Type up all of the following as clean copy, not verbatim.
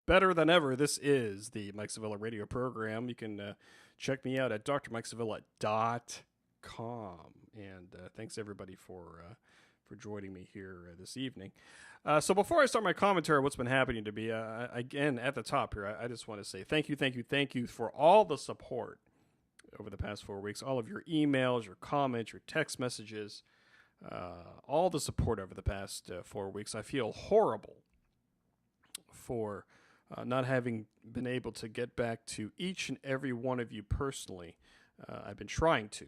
better than ever. This is the Mike Sevilla radio program. You can check me out at drmikesevilla.com. And thanks everybody for joining me here this evening. So before I start my commentary on what's been happening to me, again, at the top here, I just want to say thank you for all the support over the past 4 weeks, all of your emails, your comments, your text messages, all the support over the past 4 weeks. I feel horrible for not having been able to get back to each and every one of you personally. I've been trying to.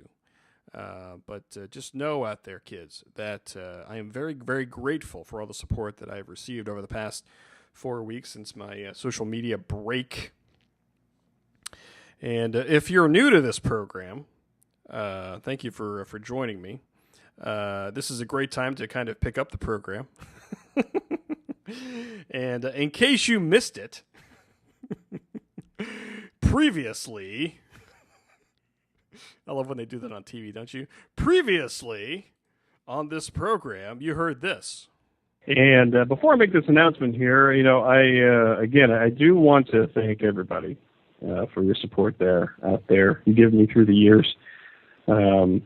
But just know out there, kids, that I am very, very grateful for all the support that I've received over the past 4 weeks since my social media break. And if you're new to this program, thank you for joining me. This is a great time to kind of pick up the program. And in case you missed it, previously... I love when they do that on TV, don't you? Previously on this program, you heard this. And before I make this announcement here, I do want to thank everybody for your support out there. You give me through the years. And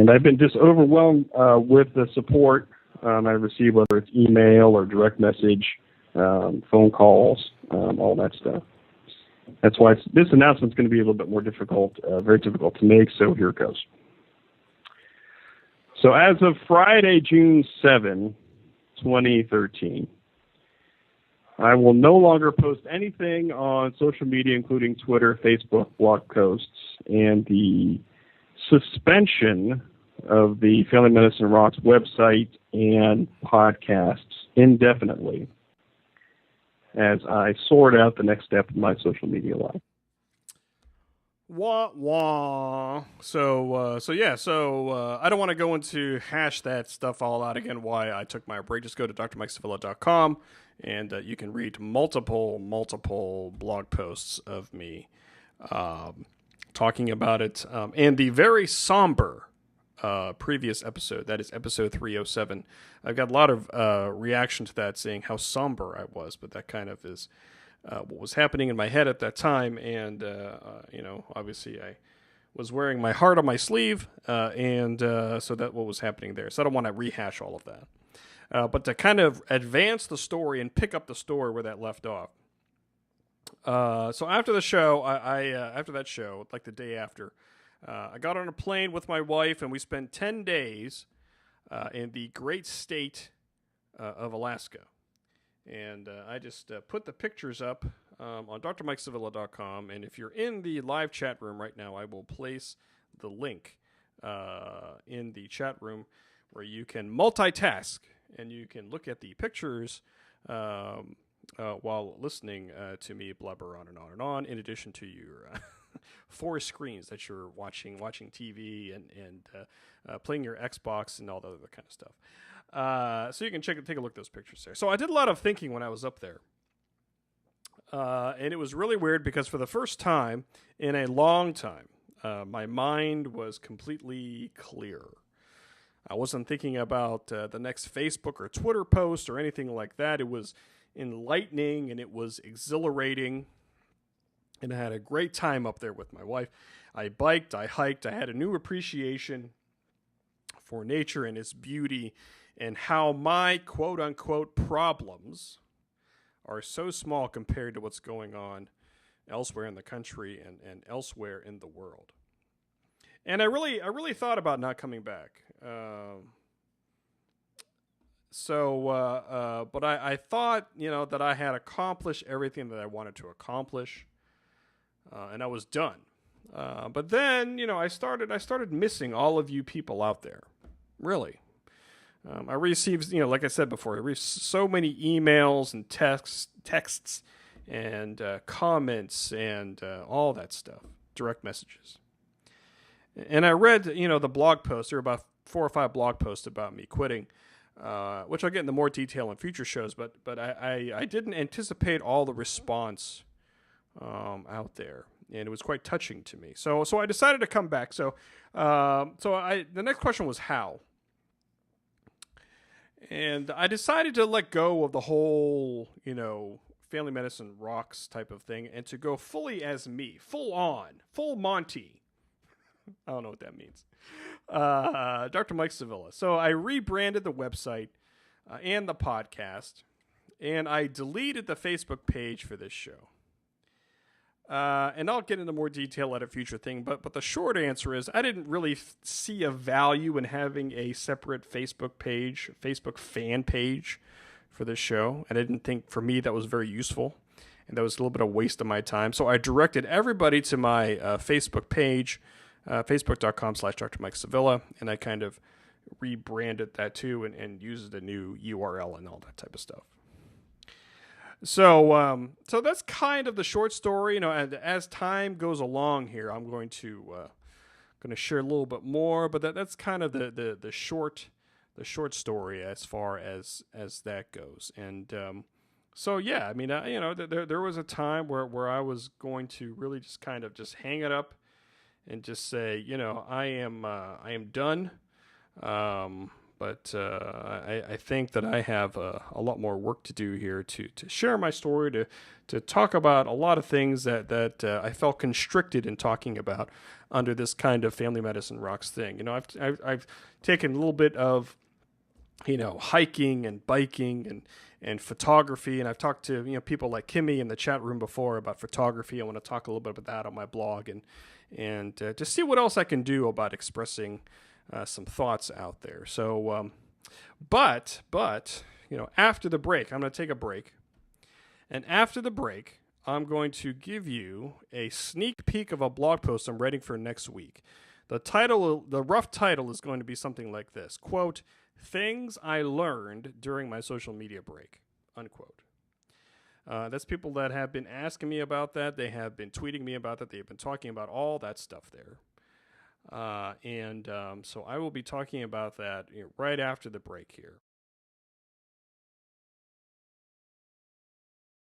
I've been just overwhelmed with the support I receive, whether it's email or direct message, phone calls, all that stuff. That's why this announcement's going to be a little bit more difficult, very difficult to make, so here it goes. So as of Friday, June 7, 2013, I will no longer post anything on social media, including Twitter, Facebook, blog posts, and the suspension of the Family Medicine Rocks website and podcasts indefinitely as I sort out the next step of my social media life. Wah, wah. So I don't want to go into hash that stuff all out again, why I took my break. Just go to drmikesevilla.com and you can read multiple blog posts of me talking about it. And the very somber previous episode, that is episode 307. I've got a lot of reaction to that saying how somber I was, but that kind of is what was happening in my head at that time. And, obviously I was wearing my heart on my sleeve, and so that's what was happening there. So I don't want to rehash all of that. But to kind of advance the story and pick up the story where that left off. So after the show, after that show, like the day after, I got on a plane with my wife, and we spent 10 days in the great state of Alaska. And I just put the pictures up on drmikesevilla.com. And if you're in the live chat room right now, I will place the link in the chat room where you can multitask and you can look at the pictures while listening to me blubber on and on and on, in addition to your 4 screens that you're watching TV and playing your Xbox and all the other kind of stuff. So you can take a look at those pictures there. So I did a lot of thinking when I was up there. And it was really weird because for the first time in a long time, my mind was completely clear. I wasn't thinking about the next Facebook or Twitter post or anything like that. It was enlightening and it was exhilarating. And I had a great time up there with my wife. I biked, I hiked, I had a new appreciation for nature and its beauty and how my quote-unquote problems are so small compared to what's going on elsewhere in the country and elsewhere in the world. And I really thought about not coming back. But I thought, that I had accomplished everything that I wanted to accomplish. And I was done. But then, I started missing all of you people out there. Really. I received, like I said before, I received so many emails and texts and comments and all that stuff, direct messages. And I read, the blog posts. There were about 4 or 5 blog posts about me quitting, which I'll get into more detail in future shows. But I didn't anticipate all the response out there, and it was quite touching to me. So I decided to come back. The next question was how. And I decided to let go of the whole, Family Medicine Rocks type of thing, and to go fully as me, full on, full Monty. I don't know what that means. Dr. Mike Sevilla. So I rebranded the website and the podcast, and I deleted the Facebook page for this show. And I'll get into more detail at a future thing, but the short answer is I didn't really see a value in having a separate Facebook page, Facebook fan page for this show. And I didn't think, for me, that was very useful. And that was a little bit of a waste of my time. So I directed everybody to my Facebook page, facebook.com/Dr. Mike Sevilla, and I kind of rebranded that too and used a new URL and all that type of stuff. So that's kind of the short story. You know, and as time goes along here, I'm going to share a little bit more. But that's kind of the short story as far as that goes. And so yeah, I mean, you know, there was a time where I was going to really just kind of just hang it up and just say, you know, I am done. But I think that I have a lot more work to do here to share my story, to talk about a lot of things that I felt constricted in talking about under this kind of Family Medicine Rocks thing. You know, I've taken a little bit of, you know, hiking and biking and photography, and I've talked to, you know, people like Kimmy in the chat room before about photography. I want to talk a little bit about that on my blog and just see what else I can do about expressing some thoughts out there. So, but you know, after the break, I'm going to take a break, and after the break, I'm going to give you a sneak peek of a blog post I'm writing for next week. The rough title is going to be something like this: quote, "Things I learned during my social media break," unquote. That's people that have been asking me about that. They have been tweeting me about that. They've been talking about all that stuff there. So I will be talking about that, you know, right after the break here.